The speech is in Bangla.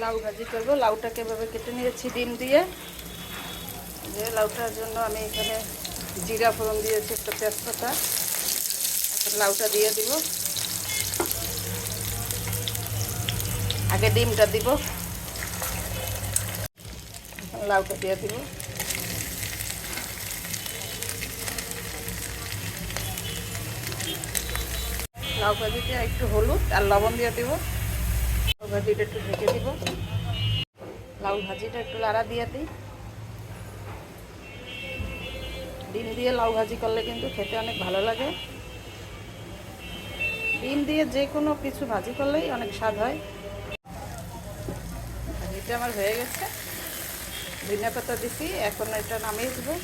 লাউ ভাজি করব। লাউটাকে এভাবে কেটে নিয়েছি ডিম দিয়ে। যে লাউটার জন্য আমি এখানে জিরা ফোড়ন দিয়েছি, একটা তেজপাতা। এখন লাউটা দিয়ে দিব। আগে ডিমটা দিব, লাউটা দিয়ে দিব। লাউ ভাজিতে একটু হলুদ আর লবণ দিয়ে দিব। লাউ ভাজিটা একটু ঢেকে দিব। লাউ ভাজিটা একটু লাড়া দিয়ে দিই। ডিম দিয়ে লাউ ভাজি করলে কিন্তু খেতে অনেক ভালো লাগে। ডিম দিয়ে যে কোনো কিছু ভাজি করলেই অনেক স্বাদ হয়। ভাজিটা আমার হয়ে গেছে, ধনিয়া পাতা দিছি, এখন এটা নামিয়ে দেবো।